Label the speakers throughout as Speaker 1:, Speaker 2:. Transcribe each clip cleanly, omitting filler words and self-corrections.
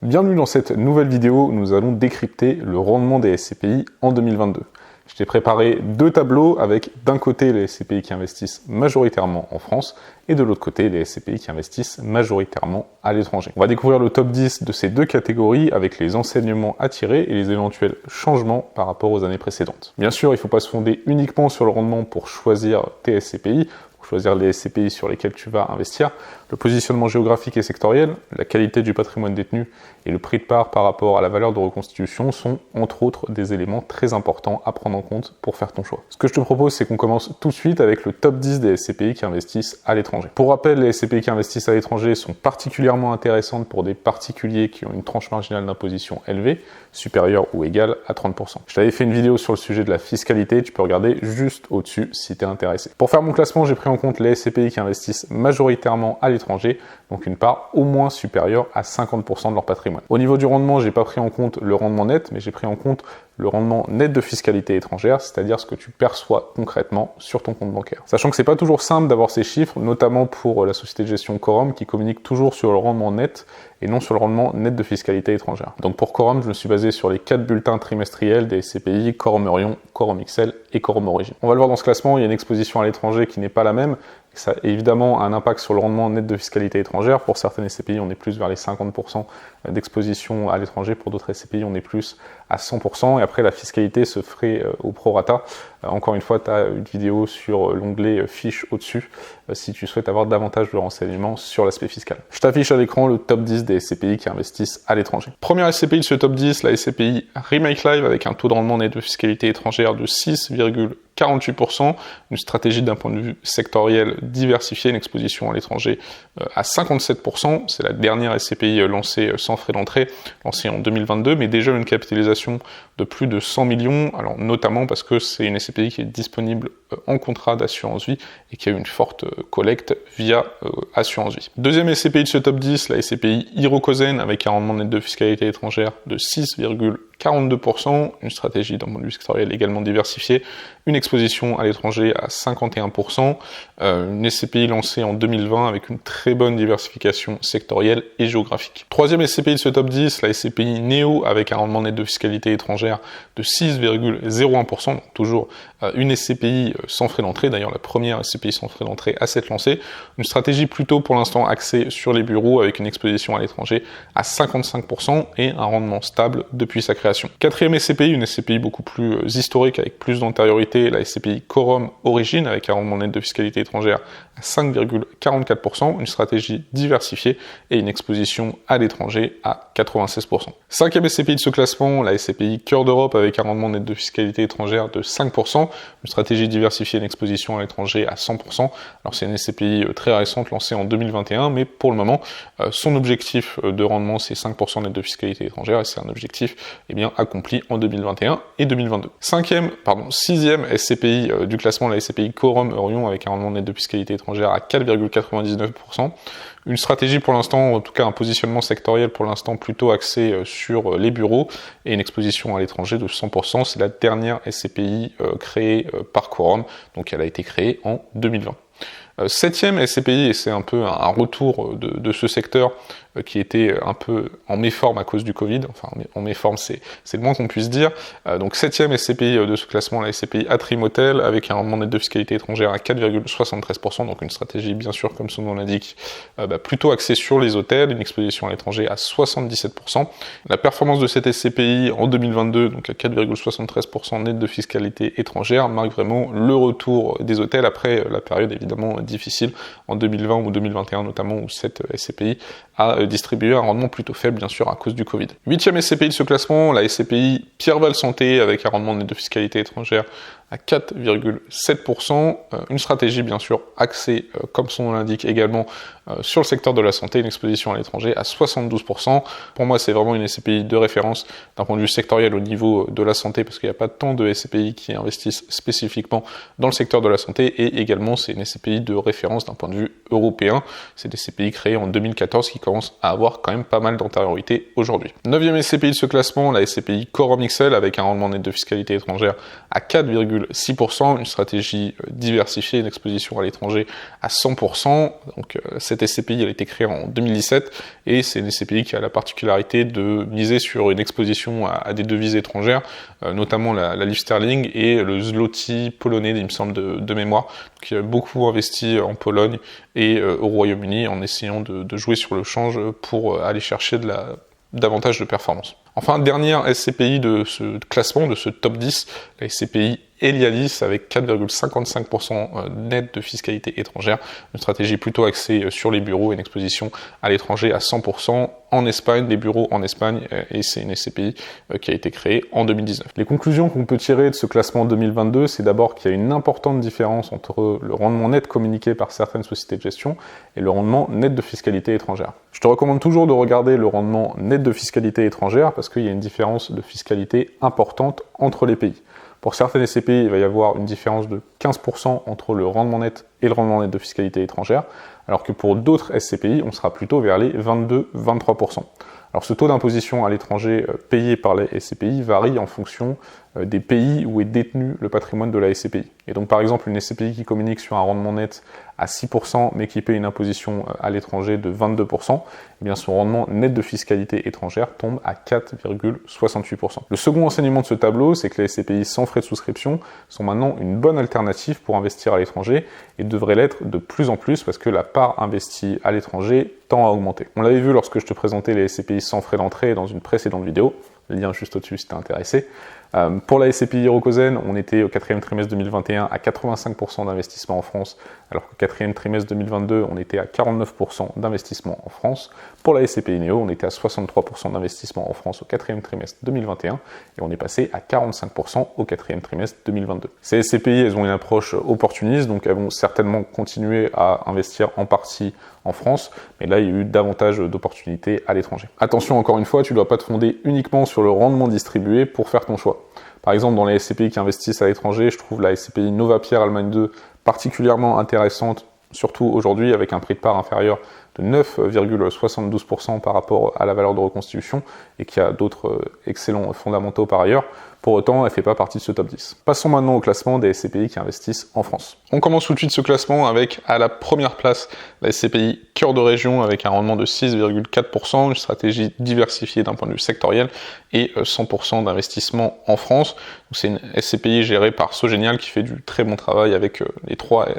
Speaker 1: Bienvenue dans cette nouvelle vidéo, nous allons décrypter le rendement des SCPI en 2022. Je t'ai préparé deux tableaux avec d'un côté les SCPI qui investissent majoritairement en France et de l'autre côté les SCPI qui investissent majoritairement à l'étranger. On va découvrir le top 10 de ces deux catégories avec les enseignements à tirer et les éventuels changements par rapport aux années précédentes. Bien sûr, il ne faut pas se fonder uniquement sur le rendement pour choisir tes SCPI, choisir les SCPI sur lesquels tu vas investir. Le positionnement géographique et sectoriel, la qualité du patrimoine détenu et le prix de part par rapport à la valeur de reconstitution sont entre autres des éléments très importants à prendre en compte pour faire ton choix. Ce que je te propose, c'est qu'on commence tout de suite avec le top 10 des SCPI qui investissent à l'étranger. Pour rappel, les SCPI qui investissent à l'étranger sont particulièrement intéressantes pour des particuliers qui ont une tranche marginale d'imposition élevée, supérieure ou égale à 30%. Je t'avais fait une vidéo sur le sujet de la fiscalité, tu peux regarder juste au-dessus si tu es intéressé. Pour faire mon classement, j'ai pris en compte les SCPI qui investissent majoritairement à l'étranger, donc une part au moins supérieure à 50% de leur patrimoine. Au niveau du rendement, j'ai pas pris en compte le rendement net, mais j'ai pris en compte le rendement net de fiscalité étrangère, c'est-à-dire ce que tu perçois concrètement sur ton compte bancaire. Sachant que c'est pas toujours simple d'avoir ces chiffres, notamment pour la société de gestion Quorum qui communique toujours sur le rendement net et non sur le rendement net de fiscalité étrangère. Donc pour Quorum, je me suis basé sur les 4 bulletins trimestriels des SCPI Quorum Orion, Quorum XL et Quorum Origine. On va le voir dans ce classement, il y a une exposition à l'étranger qui n'est pas la même. Ça a évidemment un impact sur le rendement net de fiscalité étrangère. Pour certaines SCPI, on est plus vers les 50% d'exposition à l'étranger. Pour d'autres SCPI, on est plus à 100%. Et après, la fiscalité se ferait au prorata. Encore une fois, tu as une vidéo sur l'onglet fiches au-dessus si tu souhaites avoir davantage de renseignements sur l'aspect fiscal. Je t'affiche à l'écran le top 10 des SCPI qui investissent à l'étranger. Première SCPI de ce top 10, la SCPI Remake Live avec un taux de rendement net de fiscalité étrangère de 6,48%, une stratégie d'un point de vue sectoriel diversifiée, une exposition à l'étranger à 57%, c'est la dernière SCPI lancée sans frais d'entrée, lancée en 2022, mais déjà une capitalisation de plus de 100 millions, alors notamment parce que c'est une SCPI qui est disponible en contrat d'assurance vie et qui a eu une forte collecte via assurance vie. Deuxième SCPI de ce top 10, la SCPI Hirokozen avec un rendement net de fiscalité étrangère de 6,42%, une stratégie d'un point de vue sectoriel également diversifiée, une exposition à l'étranger à 51%, une SCPI lancée en 2020 avec une très bonne diversification sectorielle et géographique. Troisième SCPI de ce top 10, la SCPI Neo avec un rendement net de fiscalité étrangère de 6,01%, donc toujours une SCPI sans frais d'entrée, d'ailleurs la première SCPI sans frais d'entrée à s'être lancée, une stratégie plutôt pour l'instant axée sur les bureaux avec une exposition à l'étranger à 55% et un rendement stable depuis sa création. Quatrième SCPI, une SCPI beaucoup plus historique avec plus d'antériorité, la SCPI Quorum Origine avec un rendement net de fiscalité étrangère à 5,44%, une stratégie diversifiée et une exposition à l'étranger à 96%. Cinquième SCPI de ce classement, la SCPI Cœur d'Europe avec un rendement net de fiscalité étrangère de 5%, une stratégie diversifiée et une exposition à l'étranger à 100%. Alors c'est une SCPI très récente lancée en 2021, mais pour le moment, son objectif de rendement c'est 5% net de fiscalité étrangère et c'est un objectif accompli en 2021 et 2022. Sixième SCPI du classement, la SCPI Quorum Orion avec un rendement net de fiscalité étrangère à 4,99%. Une stratégie pour l'instant, en tout cas un positionnement sectoriel pour l'instant plutôt axé sur les bureaux et une exposition à l'étranger de 100%. C'est la dernière SCPI créée par Quorum, donc elle a été créée en 2020. Septième SCPI, et c'est un peu un retour de ce secteur qui était un peu en méforme à cause du Covid, enfin en méforme c'est le moins qu'on puisse dire. Donc septième SCPI de ce classement, la SCPI Atrim Hotel avec un rendement net de fiscalité étrangère à 4,73%, donc une stratégie bien sûr comme son nom l'indique, plutôt axée sur les hôtels, une exposition à l'étranger à 77%. La performance de cette SCPI en 2022, donc à 4,73% net de fiscalité étrangère, marque vraiment le retour des hôtels après la période évidemment difficile en 2020 ou 2021 notamment où cette SCPI a distribué un rendement plutôt faible bien sûr à cause du Covid. Huitième SCPI de ce classement, la SCPI Pierreval Santé avec un rendement net de fiscalité étrangère à 4,7%, une stratégie bien sûr axée, comme son nom l'indique également, sur le secteur de la santé, une exposition à l'étranger à 72%. Pour moi, c'est vraiment une SCPI de référence d'un point de vue sectoriel au niveau de la santé, parce qu'il n'y a pas tant de SCPI qui investissent spécifiquement dans le secteur de la santé, et également c'est une SCPI de référence d'un point de vue européen. C'est des SCPI créés en 2014 qui commencent à avoir quand même pas mal d'antériorité aujourd'hui. Neuvième SCPI de ce classement, la SCPI Quorum XL avec un rendement net de fiscalité étrangère à 4,5%. 4,6%, une stratégie diversifiée, une exposition à l'étranger à 100%. Donc cette SCPI elle a été créée en 2017 et c'est une SCPI qui a la particularité de miser sur une exposition à des devises étrangères, notamment la livre sterling et le zloty polonais, il me semble de mémoire, qui a beaucoup investi en Pologne et au Royaume-Uni en essayant de jouer sur le change pour aller chercher davantage de performance. Enfin, dernière SCPI de ce classement, de ce top 10, la SCPI Elialis avec 4,55% net de fiscalité étrangère, une stratégie plutôt axée sur les bureaux et une exposition à l'étranger à 100% en Espagne, des bureaux en Espagne, et c'est une SCPI qui a été créée en 2019. Les conclusions qu'on peut tirer de ce classement 2022, c'est d'abord qu'il y a une importante différence entre le rendement net communiqué par certaines sociétés de gestion et le rendement net de fiscalité étrangère. Je te recommande toujours de regarder le rendement net de fiscalité étrangère parce qu'il y a une différence de fiscalité importante entre les pays. Pour certaines SCPI, il va y avoir une différence de 15% entre le rendement net et le rendement net de fiscalité étrangère, alors que pour d'autres SCPI, on sera plutôt vers les 22-23%. Alors ce taux d'imposition à l'étranger payé par les SCPI varie en fonction des pays où est détenu le patrimoine de la SCPI. Et donc par exemple une SCPI qui communique sur un rendement net à 6% mais qui paye une imposition à l'étranger de 22%, eh bien son rendement net de fiscalité étrangère tombe à 4,68%. Le second enseignement de ce tableau, c'est que les SCPI sans frais de souscription sont maintenant une bonne alternative pour investir à l'étranger et devraient l'être de plus en plus parce que la part investie à l'étranger tend à augmenter. On l'avait vu lorsque je te présentais les SCPI sans frais d'entrée dans une précédente vidéo, le lien juste au-dessus si t'es intéressé. Pour la SCPI Hirokozen, on était au quatrième trimestre 2021 à 85% d'investissement en France, alors qu'au quatrième trimestre 2022, on était à 49% d'investissement en France. Pour la SCPI Neo, on était à 63% d'investissement en France au quatrième trimestre 2021 et on est passé à 45% au quatrième trimestre 2022. Ces SCPI, elles ont une approche opportuniste, donc elles vont certainement continuer à investir en partie en France, mais là il y a eu davantage d'opportunités à l'étranger. Attention, encore une fois, tu ne dois pas te fonder uniquement sur le rendement distribué pour faire ton choix. Par exemple, dans les SCPI qui investissent à l'étranger, je trouve la SCPI Novapierre Allemagne 2 particulièrement intéressante, surtout aujourd'hui avec un prix de part inférieur de 9,72% par rapport à la valeur de reconstitution et qui a d'autres excellents fondamentaux par ailleurs. Pour autant, elle ne fait pas partie de ce top 10. Passons maintenant au classement des SCPI qui investissent en France. On commence tout de suite ce classement avec, à la première place, la SCPI Cœur de Région avec un rendement de 6,4%, une stratégie diversifiée d'un point de vue sectoriel et 100% d'investissement en France. C'est une SCPI gérée par Sogenial qui fait du très bon travail avec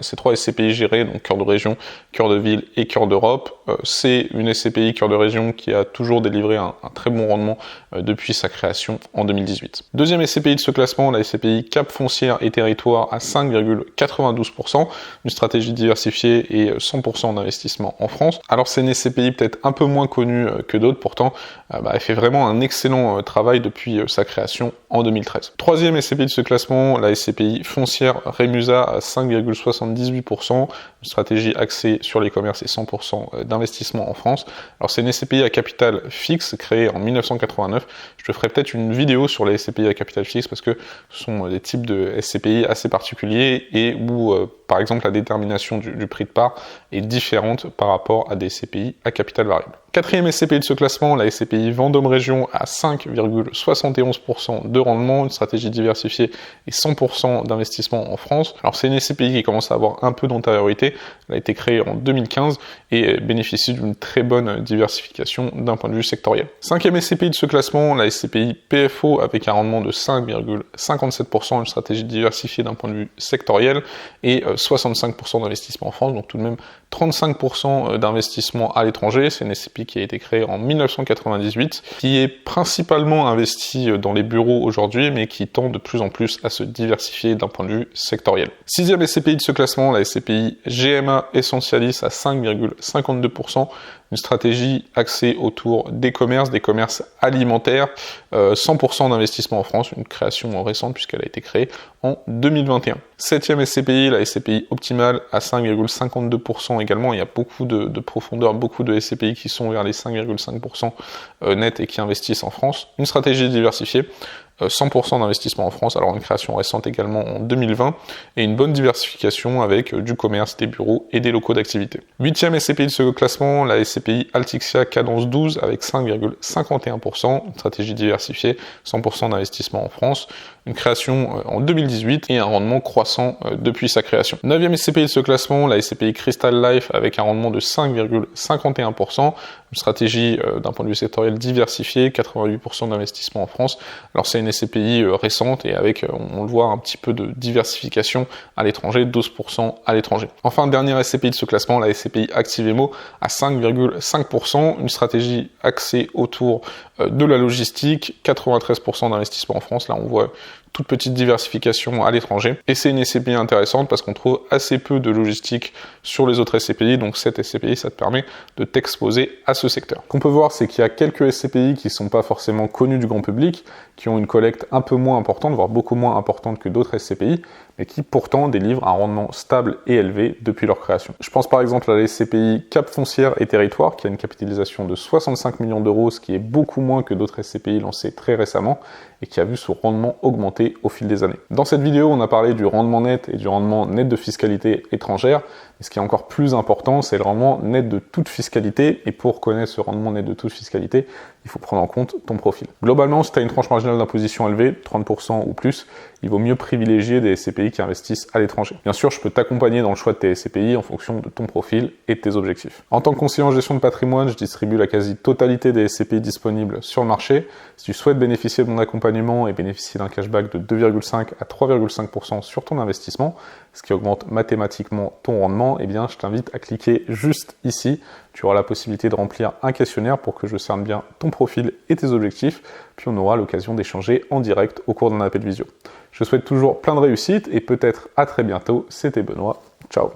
Speaker 1: ces trois SCPI gérés, donc Cœur de Région, Cœur de Ville et Cœur d'Europe. C'est une SCPI Cœur de Région qui a toujours délivré un très bon rendement depuis sa création en 2018. Deuxième SCPI de ce classement, la SCPI Cap Foncière et Territoire à 5,92%, une stratégie diversifiée et 100% d'investissement en France. Alors c'est une SCPI peut-être un peu moins connue que d'autres, pourtant elle fait vraiment un excellent travail depuis sa création en 2013. Troisième SCPI de ce classement, la SCPI Foncière Remusa à 5,78%, une stratégie axée sur les commerces et 100% d'investissement en France. Alors c'est une SCPI à capital fixe créée en 1989. Je te ferai peut-être une vidéo sur les SCPI à capital fixe parce que ce sont des types de SCPI assez particuliers et où par exemple la détermination du prix de part est différente par rapport à des SCPI à capital variable. Quatrième SCPI de ce classement, la SCPI Vendôme Région à 5,71% de rendement, une stratégie diversifiée et 100% d'investissement en France. Alors c'est une SCPI qui commence à avoir un peu d'antériorité, elle a été créée en 2015 et bénéficie d'une très bonne diversification d'un point de vue sectoriel. Cinquième SCPI de ce classement, la SCPI PFO avec un rendement de 5,57%, une stratégie diversifiée d'un point de vue sectoriel et 65% d'investissement en France, donc tout de même 35% d'investissement à l'étranger. C'est une SCPI qui a été créée en 1998, qui est principalement investie dans les bureaux aujourd'hui, mais qui tend de plus en plus à se diversifier d'un point de vue sectoriel. Sixième SCPI de ce classement, la SCPI GMA Essentialis à 5,52%, une stratégie axée autour des commerces alimentaires, 100% d'investissement en France, une création récente puisqu'elle a été créée en 2021. Septième SCPI, la SCPI Optimale à 5,52% également. Il y a beaucoup de profondeur, beaucoup de SCPI qui sont vers les 5,5% net et qui investissent en France. Une stratégie diversifiée. 100% d'investissement en France, alors une création récente également en 2020, et une bonne diversification avec du commerce, des bureaux et des locaux d'activité. 8e SCPI de ce classement, la SCPI Altixia Cadence 12 avec 5,51%, une stratégie diversifiée, 100% d'investissement en France, une création en 2018 et un rendement croissant depuis sa création. 9e SCPI de ce classement, la SCPI Crystal Life avec un rendement de 5,51%, une stratégie d'un point de vue sectoriel diversifié, 88% d'investissement en France. Alors c'est une SCPI récente et avec, on le voit, un petit peu de diversification à l'étranger, 12% à l'étranger. Enfin, dernière SCPI de ce classement, la SCPI ActiveMo à 5,5%, une stratégie axée autour de la logistique, 93% d'investissement en France. Là, on voit toute petite diversification à l'étranger. Et c'est une SCPI intéressante parce qu'on trouve assez peu de logistique sur les autres SCPI, donc cette SCPI, ça te permet de t'exposer à ce secteur. Ce qu'on peut voir, c'est qu'il y a quelques SCPI qui sont pas forcément connus du grand public, qui ont une collecte un peu moins importante, voire beaucoup moins importante que d'autres SCPI, mais qui pourtant délivrent un rendement stable et élevé depuis leur création. Je pense par exemple à la SCPI Cap Foncière et Territoire, qui a une capitalisation de 65 millions d'euros, ce qui est beaucoup moins que d'autres SCPI lancés très récemment, et qui a vu son rendement augmenter au fil des années. Dans cette vidéo, on a parlé du rendement net et du rendement net de fiscalité étrangère, mais ce qui est encore plus important, c'est le rendement net de toute fiscalité, et pour connaître ce rendement net de toute fiscalité, il faut prendre en compte ton profil. Globalement, si tu as une tranche marginale d'imposition élevée, 30% ou plus, il vaut mieux privilégier des SCPI qui investissent à l'étranger. Bien sûr, je peux t'accompagner dans le choix de tes SCPI en fonction de ton profil et de tes objectifs. En tant que conseiller en gestion de patrimoine, je distribue la quasi-totalité des SCPI disponibles sur le marché. Si tu souhaites bénéficier de mon accompagnement et bénéficier d'un cashback de 2,5 à 3,5% sur ton investissement, ce qui augmente mathématiquement ton rendement, eh bien, je t'invite à cliquer juste ici. Tu auras la possibilité de remplir un questionnaire pour que je cerne bien ton profil et tes objectifs, puis on aura l'occasion d'échanger en direct au cours d'un appel visio. Je souhaite toujours plein de réussite et peut-être à très bientôt. C'était Benoît. Ciao.